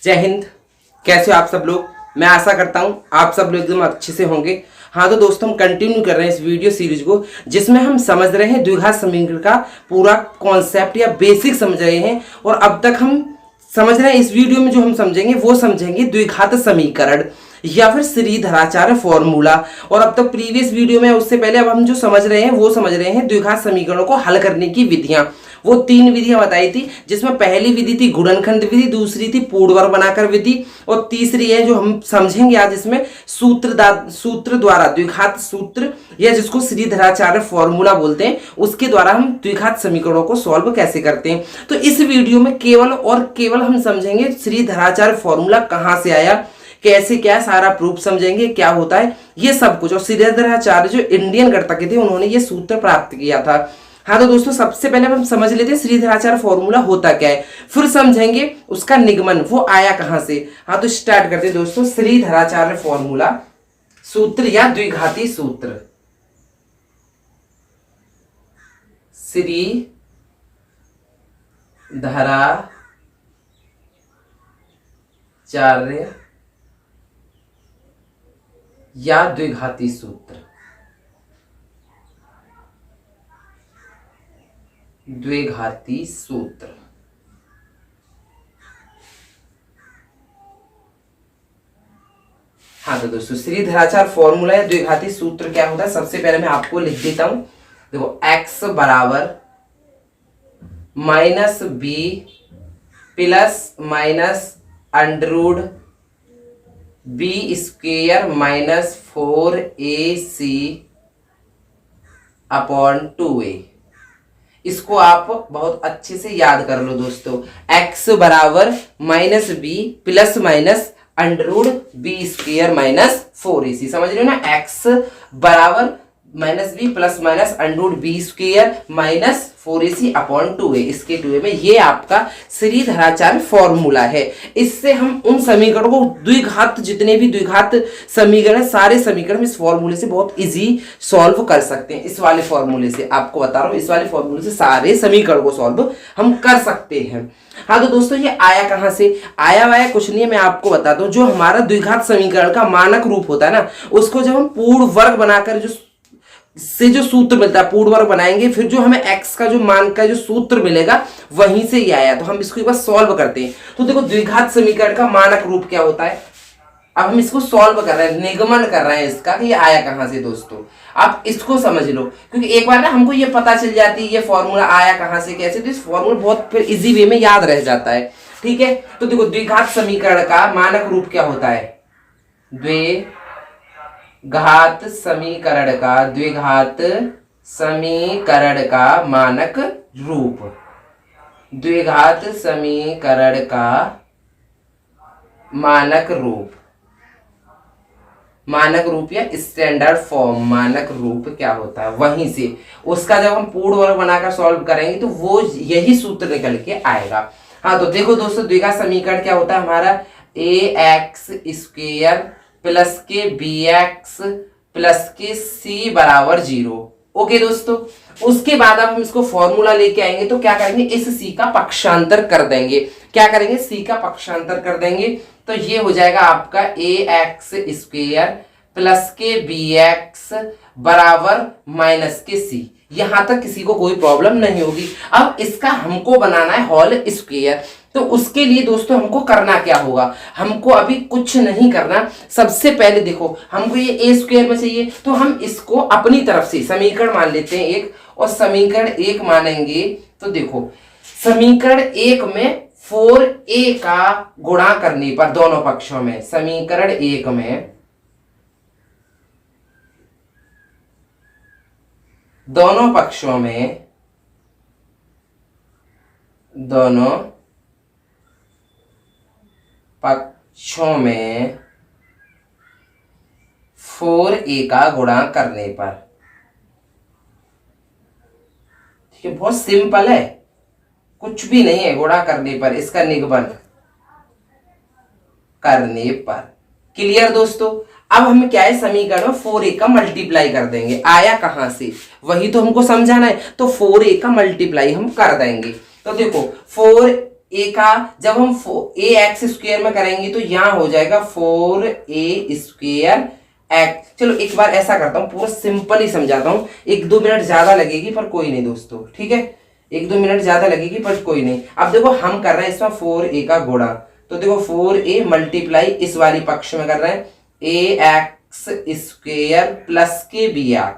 जय हिंद। कैसे हो आप सब लोग? मैं आशा करता हूँ आप सब लोग एकदम अच्छे से होंगे। हाँ तो दोस्तों, हम कंटिन्यू कर रहे हैं इस वीडियो सीरीज को, जिसमें हम समझ रहे हैं द्विघात समीकरण का पूरा कॉन्सेप्ट या बेसिक समझ रहे हैं। और अब तक हम समझ रहे हैं, इस वीडियो में जो हम समझेंगे वो समझेंगे द्विघात समीकरण या फिर श्रीधराचार्य फॉर्मूला। और अब तक प्रीवियस वीडियो में, उससे पहले अब हम जो समझ रहे हैं वो समझ रहे हैं द्विघात समीकरणों को हल करने की विधियां। वो 3 विधियां बताई थी, जिसमें पहली विधि थी गुणनखंड विधि, दूसरी थी पूर्णवर्ग बनाकर विधि, और तीसरी है जो हम समझेंगे आज इसमें सूत्र द्वारा द्विघात सूत्र, या जिसको श्रीधराचार्य फॉर्मूला बोलते हैं, उसके द्वारा हम द्विघात समीकरणों को सॉल्व कैसे करते हैं। तो इस वीडियो में केवल और केवल हम समझेंगे श्रीधराचार्य फॉर्मूला कहां से आया, कैसे क्या सारा प्रूफ समझेंगे, क्या होता है ये सब कुछ। और श्रीधराचार्य जो इंडियन गणितज्ञ थे, उन्होंने ये सूत्र प्राप्त किया था। हाँ तो दोस्तों, सबसे पहले हम समझ लेते हैं श्रीधराचार्य फॉर्मूला होता क्या है, फिर समझेंगे उसका निगमन वो आया कहां से। हाँ तो स्टार्ट करते हैं दोस्तों। श्रीधराचार्य फॉर्मूला सूत्र या द्विघाती सूत्र। श्रीधराचार्य या द्विघाती सूत्र। द्विघाती सूत्र हाँ तो दोस्तों, श्रीधराचार्य फॉर्मूला या द्विघाती सूत्र क्या होता है, सबसे पहले मैं आपको लिख देता हूं। देखो, x बराबर minus B plus minus under root B square minus 4ac upon 2a। इसको आप बहुत अच्छे से याद कर लो दोस्तों। x बराबर minus B plus minus under root B square minus 4ac, समझ रहे हो ना। x बराबर minus B plus minus under root B square minus 4ac upon 2a, इसके 2a में ये आपका श्रीधराचार्य फॉर्मूला है। इससे हम उन समीकरणों को द्विघात, जितने भी द्विघात समीकरण, सारे समीकरण इस फॉर्मूले से बहुत इजी सॉल्व कर सकते हैं। इस वाले फॉर्मूले से आपको बता रहा हूं, इस वाले फॉर्मूले से सारे समीकरण को सॉल्व हम कर सकते हैं। हाँ तो दोस्तों, ये आया कहां से? आया कुछ नहीं है, मैं आपको बताता हूँ। जो हमारा द्विघात समीकरण का मानक रूप होता है ना, उसको जब हम पूर्ण वर्ग बनाकर जो सूत्र मिलता है, पूर्ण वर्ग बनाएंगे, फिर जो हमें x का जो मान का जो सूत्र मिलेगा वहीं से ये आया। तो हम इसको एक बार सॉल्व करते हैं। तो देखो, द्विघात समीकरण का मानक रूप क्या होता है। अब हम इसको सॉल्व कर रहे हैं, निगमन कर रहे हैं इसका कि ये आया कहां से। दोस्तों आप इसको समझ लो, क्योंकि एक बार ना हमको ये पता चल जाती है ये फॉर्मूला आया कहां से कैसे, तो इस फॉर्मूला बहुत फिर इजी वे में याद रह जाता है। ठीक है, तो देखो, द्विघात समीकरण का मानक रूप क्या होता है। द्विघात समीकरण का मानक रूप, द्विघात समीकरण का मानक रूप या स्टैंडर्ड फॉर्म, मानक रूप क्या होता है, वहीं से उसका जब हम पूर्ण वर्ग बनाकर सॉल्व करेंगे तो वो यही सूत्र निकल के आएगा। हाँ तो देखो दोस्तों, द्विघात समीकरण क्या होता है हमारा, ax स्क्वेयर प्लस के bx प्लस के c बराबर 0। ओके दोस्तों, उसके बाद अब हम इसको फॉर्मूला लेके आएंगे तो क्या करेंगे, इस c का पक्षांतर कर देंगे। क्या करेंगे, c का पक्षांतर कर देंगे, तो ये हो जाएगा आपका ax स्क्वेयर प्लस के bx बराबर माइनस के c। यहां तक किसी को कोई प्रॉब्लम नहीं होगी। अब इसका हमको बनाना है होल स्क्वेयर, तो उसके लिए दोस्तों हमको करना क्या होगा, हमको अभी कुछ नहीं करना। सबसे पहले देखो, हमको ये ए स्क्वायर में चाहिए, तो हम इसको अपनी तरफ से समीकरण मान लेते हैं एक, और समीकरण 1 मानेंगे। तो देखो, समीकरण 1 में 4a का गुणा करने पर दोनों पक्षों में, समीकरण 1 में दोनों पक्षों में 4a का गुणा करने पर, ठीक है, बहुत सिंपल है, कुछ भी नहीं है। गुणा करने पर, इसका निगमन करने पर। क्लियर दोस्तों। अब हम क्या है, समीकरण में 4a का मल्टीप्लाई कर देंगे। आया कहां से, वही तो हमको समझाना है। तो 4a का मल्टीप्लाई हम कर देंगे। तो देखो, ए का जब हम ए एक्स स्क्वेयर में करेंगे तो यहाँ हो जाएगा 4a² एक्स। चलो एक बार ऐसा करता हूँ, पूरा सिंपल ही समझाता हूँ, 1-2 मिनट ज्यादा लगेगी पर कोई नहीं दोस्तों, ठीक है, 1-2 मिनट ज्यादा लगेगी पर कोई नहीं। अब देखो हम कर रहे हैं इसमें 4a का गुणा, तो देखो 4a मल्टीप्लाई इस वाली पक्ष में कर रहे हैं ax² प्लस के bx।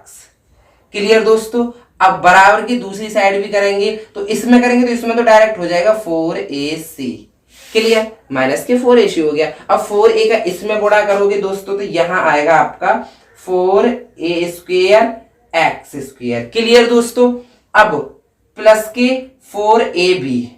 क्लियर दोस्तों। अब बराबर की दूसरी साइड भी करेंगे, तो इसमें करेंगे तो इसमें तो डायरेक्ट हो जाएगा 4ac। क्लियर, माइनस के 4ac हो गया। अब 4a का इसमें गुणा करोगे दोस्तों तो यहां आएगा आपका 4a² x²। क्लियर दोस्तों। अब प्लस के 4a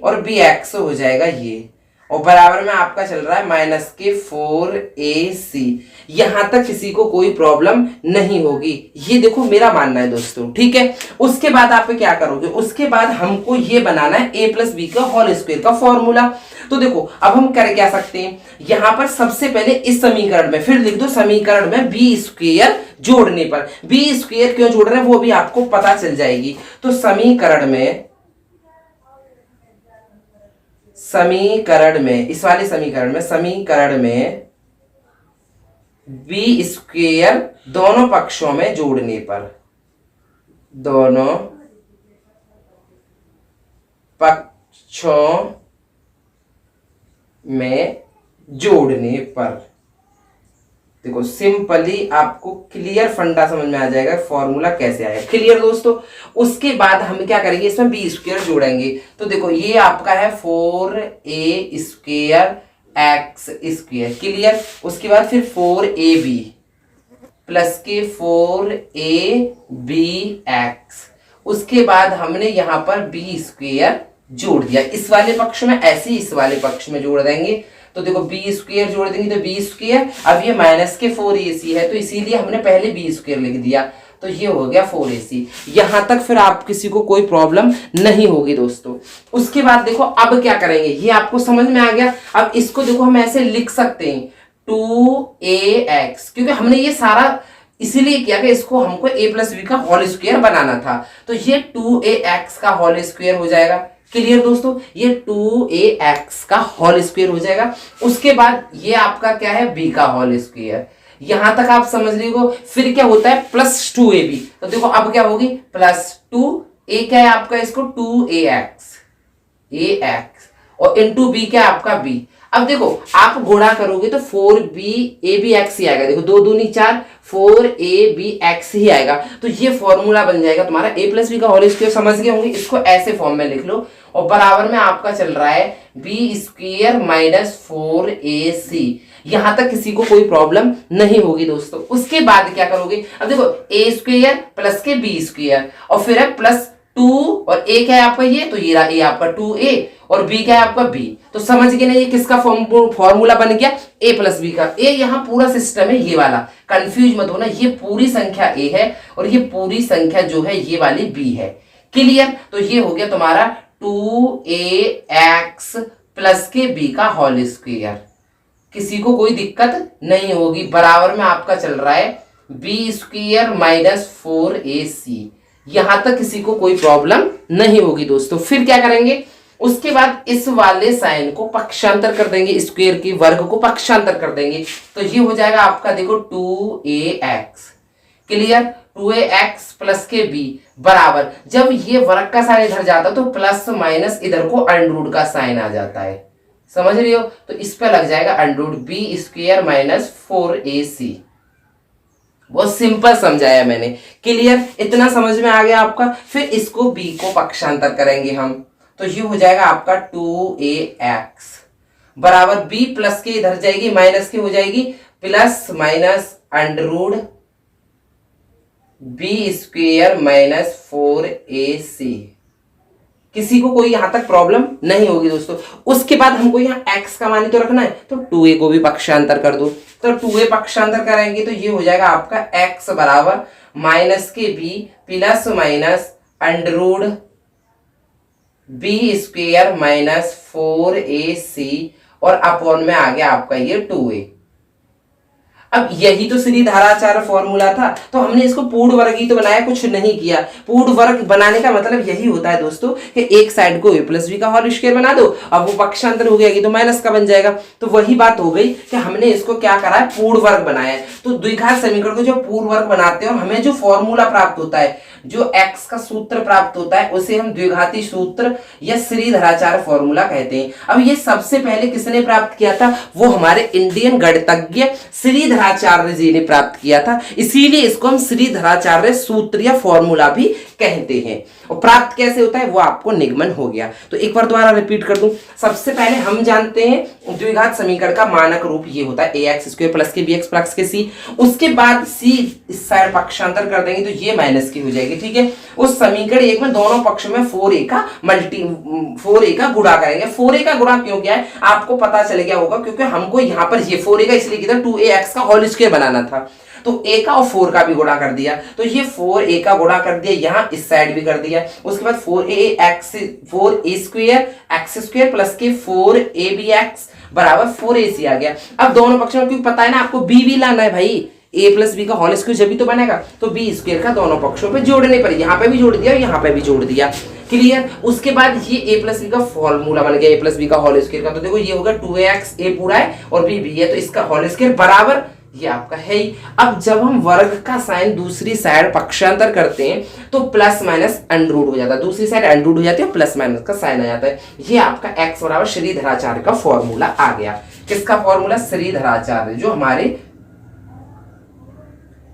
और bx हो जाएगा ये, और बराबर में आपका चल रहा है माइनस के 4ac। यहां तक किसी को कोई प्रॉब्लम नहीं होगी, ये देखो मेरा मानना है दोस्तों, ठीक है। उसके बाद आप क्या करोगे, उसके बाद हमको ये बनाना है a प्लस बी का होल स्क्वायर का फॉर्मूला। तो देखो अब हम कर क्या सकते हैं, यहां पर सबसे पहले इस समीकरण में फिर लिख दो, समीकरण में b² जोड़ने पर, b² क्यों जोड़ रहे हैं वो भी आपको पता चल जाएगी। तो समीकरण में इस वाले समीकरण में b² दोनों पक्षों में जोड़ने पर, दोनों पक्षों में जोड़ने पर, देखो सिंपली आपको क्लियर फंडा समझ में आ जाएगा फॉर्मूला कैसे आएगा। क्लियर दोस्तों। उसके बाद हम क्या करेंगे, इसमें b² जोड़ेंगे, तो देखो ये आपका है 4a² x²। क्लियर। उसके बाद फिर 4ab प्लस के 4abx। उसके बाद हमने यहां पर b² जोड़ दिया, इस वाले पक्ष में ऐसे ही इस वाले पक्ष में जोड़ देंगे, तो देखो b² जोड़ देंगे तो b²। अब ये माइनस के 4ac है तो इसीलिए हमने पहले b² लिख दिया, तो ये हो गया 4ac। यहां तक फिर आप किसी को कोई प्रॉब्लम नहीं होगी दोस्तों। उसके बाद देखो अब क्या करेंगे, ये आपको समझ में आ गया। अब इसको देखो हम ऐसे लिख सकते हैं 2ax, क्योंकि हमने ये सारा इसीलिए किया कि इसको हमको a प्लस बी का होल स्क्वायर बनाना था, तो ये 2ax का होल स्क्वायर हो जाएगा। क्लियर दोस्तों, ये 2ax का होल स्क्वायर हो जाएगा। उसके बाद ये आपका क्या है, b का होल स्क्वायर। यहां तक आप समझ लीजिए। फिर क्या होता है प्लस 2ab, तो देखो अब क्या होगी प्लस 2a क्या है आपका, इसको 2ax और इंटू b क्या है आपका b। अब देखो आप गुणा करोगे तो 4babx ही आएगा, देखो 2 दूनी 4, 4abx ही आएगा। तो ये फॉर्मूला बन जाएगा तुम्हारा a प्लस बी का होल स्क्वायर। समझ गए होंगे, इसको ऐसे फॉर्म में लिख लो, और बराबर में आपका चल रहा है b² माइनस 4ac। यहां तक किसी को कोई प्रॉब्लम नहीं होगी दोस्तों। उसके बाद क्या करोगे, अब देखो a² प्लस के b² और फिर है प्लस 2 और a क्या है आपका ये, तो ये a आपका 2a और b क्या है आपका b। तो समझ गए ना ये किसका फॉर्मूला बन गया, a प्लस बी का। a यहाँ पूरा सिस्टम है ये वाला, कंफ्यूज मत होना, ये पूरी संख्या a है और ये पूरी संख्या जो है ये वाली b है। क्लियर। तो ये हो गया तुम्हारा 2ax प्लस के b का होल स्क्वायर। किसी को कोई दिक्कत नहीं होगी। बराबर में आपका चल रहा है b² माइनस 4ac। यहां तक किसी को कोई प्रॉब्लम नहीं होगी दोस्तों। फिर क्या करेंगे, उसके बाद इस वाले साइन को पक्षांतर कर देंगे, स्क्वायर की वर्ग को पक्षांतर कर देंगे, तो ये हो जाएगा आपका देखो 2ax। क्लियर। 2ax प्लस के b बराबर, जब ये वर्ग का साइन इधर जाता है तो प्लस माइनस इधर को अंडर का साइन आ जाता है, समझ रही हो। तो इस पे लग जाएगा अंडर b² माइनस 4ac। बहुत सिंपल समझाया मैंने। क्लियर। इतना समझ में आ गया आपका। फिर इसको b को पक्षांतर करेंगे हम, तो ये हो जाएगा आपका 2ax बराबर b प्लस के इधर जाएगी माइनस के हो जाएगी plus minus under b² minus 4ac। किसी को कोई यहां तक प्रॉब्लम नहीं होगी दोस्तों। उसके बाद हमको यहाँ x का मान तो रखना है, तो 2a को भी पक्षांतर कर दो, तो 2a पक्षांतर करेंगे तो ये हो जाएगा आपका x बराबर माइनस के b plus minus under b² minus 4ac और अपॉन में आ गया आपका ये 2a। अब यही तो श्री धाराचार्य फॉर्मूला था, तो हमने इसको पूर्ण वर्ग ही तो बनाया, कुछ नहीं किया। पूर्ण वर्ग बनाने का मतलब यही होता है दोस्तों कि एक साइड को a प्लस बी का होल स्क्वायर बना दो, अब वो पक्षांतर हो गया तो माइनस का बन जाएगा। तो वही बात हो गई कि हमने इसको क्या करा है, पूर्ण वर्ग बनाया है। तो द्विघात समीकरण को जब पूर्ण वर्ग बनाते हैं और हमें जो फॉर्मूला प्राप्त होता है, जो x का सूत्र प्राप्त होता है, उसे हम द्विघाती सूत्र या श्रीधराचार्य फॉर्मूला कहते हैं। अब ये सबसे पहले किसने प्राप्त किया था, वो हमारे इंडियन गणितज्ञ श्रीधराचार्य जी ने प्राप्त किया था, इसीलिए इसको हम श्रीधराचार्य सूत्र या फॉर्मूला भी कहते हैं। और प्राप्त कैसे होता है वो आपको निगमन हो गया। तो एक बार दोबारा रिपीट कर दूं, सबसे पहले हम जानते हैं द्विघात समीकरण का मानक रूप ये होता है ax स्क्वायर प्लस के bx प्लस के c, उसके बाद c इस साइड पक्षांतर कर देंगे तो ये माइनस की हो जाएगी, ठीक है। उस समीकरण एक में दोनों पक्ष में 4a का गुणा करेंगे। 4a का गुणा क्यों किया है आपको पता चल गया होगा, क्योंकि हमको यहाँ पर ये 4a का इसलिए किया था 2ax का होल स्क्वायर बनाना था, तो a का और 4 का भी गुणा कर दिया, तो ये 4a का गुणा कर दिया, यहाँ इस साइड भी कर दिया। उसके बाद 4a square x square plus के 4abx बराबर 4ac आ गया। अब दोनों पक्षों में क्योंकि पता है ना आपको b भी लाना है भाई, a प्लस बी का होल स्क्वायर जब भी तो बनेगा, तो b स्क्वायर का दोनों पक्षों पे जोड़ने पर, यहाँ पे भी जोड़ दिया और यहाँ पे भी जोड़ दिया, क्लियर। उसके बाद ये a प्लस बी का फॉर्मूला बन गया, a प्लस बी का होल स्क्वायर का, तो देखो ये होगा 2ax, a पूरा है और b भी है, तो इसका होल स्क्वायर बराबर ये आपका है ही। अब जब हम वर्ग का साइन दूसरी साइड पक्षांतर करते हैं तो प्लस माइनस अंडररूट हो जाता है, दूसरी साइड अंडररूट हो जाती है, प्लस माइनस का साइन आ जाता है। ये आपका x बराबर श्रीधराचार्य का फॉर्मूला आ गया। किसका फॉर्मूला, श्रीधराचार्य, जो हमारे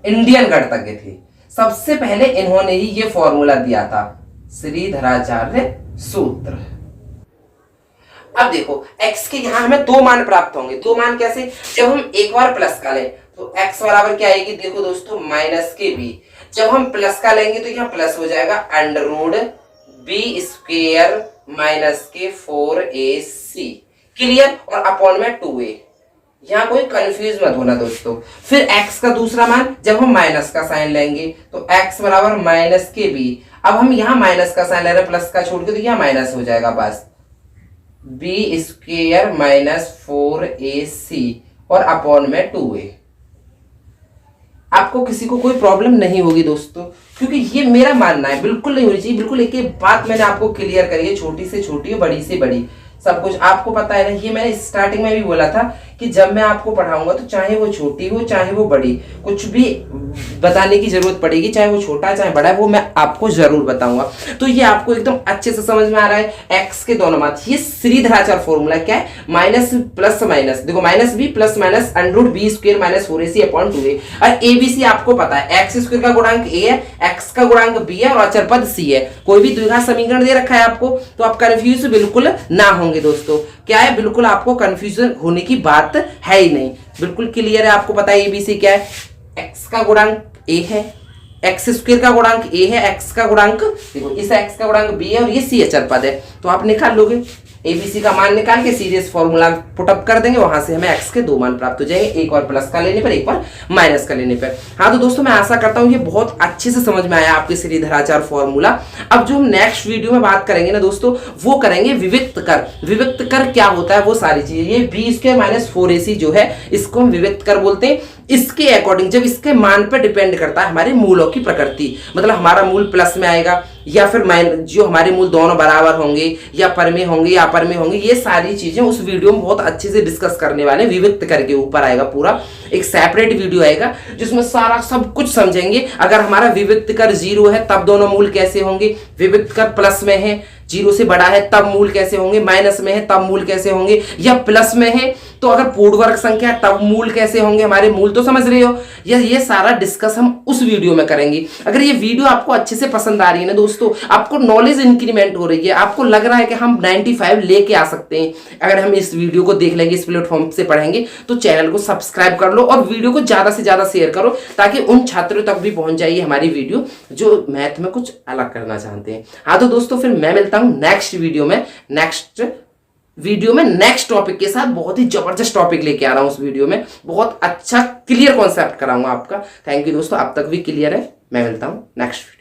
इंडियन गणितज्ञ थे। सबसे पहले इन्होंने ही ये फॉर्मूला दिया था, श्रीधराचार्य सूत्र। अब देखो x के यहाँ हमें दो मान प्राप्त होंगे। दो मान कैसे, जब हम एक बार प्लस का लें तो x बराबर क्या आएगी, देखो दोस्तों माइनस के b। जब हम प्लस का लेंगे तो यहाँ प्लस हो जाएगा अंडररूट b स्क्वायर माइनस के 4ac, क्लियर, और अपॉन में 2a। यहाँ कोई कंफ्यूज मत होना दोस्तों। फिर x का दूसरा मान जब हम माइनस का साइन लेंगे तो x बराबर माइनस के b। अब हम यहाँ माइनस का साइन ले रहे हैं, प्लस का छोड़ के, तो यहाँ माइनस हो जाएगा बस b स्क्वायर माइनस 4ac और अपॉन में 2a। आपको किसी को कोई प्रॉब्लम नहीं होगी दोस्तों, क्योंकि ये मेरा मानना है, बिल्कुल नहीं होनी चाहिए। बिल्कुल एक एक बात मैंने आपको क्लियर करी है, छोटी से छोटी और बड़ी से बड़ी, सब कुछ आपको पता है ना। ये मैंने स्टार्टिंग में भी बोला था कि जब मैं आपको पढ़ाऊंगा तो चाहे वो छोटी हो चाहे वो बड़ी, कुछ भी बताने की जरूरत पड़ेगी, चाहे वो छोटा चाहे बड़ा है, वो मैं आपको जरूर बताऊंगा। तो ये आपको एकदम अच्छे से समझ में आ रहा है। एक्स के दोनों मान, ये श्रीधराचार्य फॉर्मूला क्या है, माइनस प्लस माइनस, देखो minus B plus minus under root B square minus 4ac upon 2a। और एबीसी आपको पता है, एक्स स्क्वायर का गुणांक a है, एक्स का गुणांक b है और अचर पद c है। कोई भी द्विघात समीकरण दे रखा है आपको तो आप कंफ्यूज बिल्कुल ना होंगे दोस्तों। क्या है, बिल्कुल आपको कंफ्यूजन होने की बात है ही नहीं, बिल्कुल क्लियर है। आपको पता है एबीसी क्या है, एक्स का गुणांक a है, एक्स स्क्वायर का गुणांक a है, एक्स का गुणांक, देखो इस एक्स का गुणांक b है और ये c अचर पद है, तो आप निकाल लोगे। एबीसी का मान निकाल के सीरीज फॉर्मूला पुटअप कर देंगे, वहां से हमें एक्स के दो मान प्राप्त हो जाएंगे, एक बार प्लस का लेने पर एक बार माइनस का लेने पर। हाँ तो दोस्तों मैं आशा करता हूँ ये बहुत अच्छे से समझ में आया आपके श्रीधराचार्य फॉर्मूला। अब जो हम नेक्स्ट वीडियो में बात करेंगे ना दोस्तों, वो करेंगे विविक्त कर। विविक्त कर क्या होता है वो सारी चीजें, ये बी स्क्वायर माइनस 4ac जो है इसको हम विविक्त कर बोलते हैं। इसके अकॉर्डिंग जब इसके मान पर डिपेंड करता है हमारे मूलों की प्रकृति, मतलब हमारा मूल प्लस में आएगा या फिर जो हमारे मूल दोनों बराबर होंगे या पर में होंगे या अपर में होंगे, ये सारी चीजें उस वीडियो में बहुत अच्छे से डिस्कस करने वाले। विविक्त करके ऊपर आएगा, पूरा एक सेपरेट वीडियो आएगा जिसमें सारा सब कुछ समझेंगे। अगर हमारा विविक्त कर 0 है तब दोनों मूल कैसे होंगे, विविक्त कर प्लस में है 0 से बड़ा है तब मूल कैसे होंगे, माइनस में है तब मूल कैसे होंगे, या प्लस में है तो अगर पूर्ण वर्ग संख्या है तब मूल कैसे होंगे, हमारे मूल तो समझ रहे हो। ये सारा डिस्कस हम उस वीडियो में करेंगे। अगर ये वीडियो आपको अच्छे से पसंद आ रही है ना दोस्तों, आपको नॉलेज इंक्रीमेंट हो रही है, आपको लग रहा है कि हम 95 लेके आ सकते हैं अगर हम इस वीडियो को देख लेंगे, इस प्लेटफॉर्म से पढ़ेंगे, तो चैनल को सब्सक्राइब कर लो और वीडियो को ज्यादा से ज्यादा शेयर करो, ताकि उन छात्रों तक भी पहुंच जाइए हमारी वीडियो जो मैथ में कुछ अलग करना चाहते हैं। हाँ तो दोस्तों फिर मैं मिलता हूं नेक्स्ट वीडियो में नेक्स्ट टॉपिक के साथ। बहुत ही जबरदस्त टॉपिक लेके आ रहा हूं उस वीडियो में, बहुत अच्छा क्लियर कॉन्सेप्ट कराऊंगा आपका। थैंक यू दोस्तों, अब तक भी क्लियर है। मैं मिलता हूं नेक्स्ट वीडियो।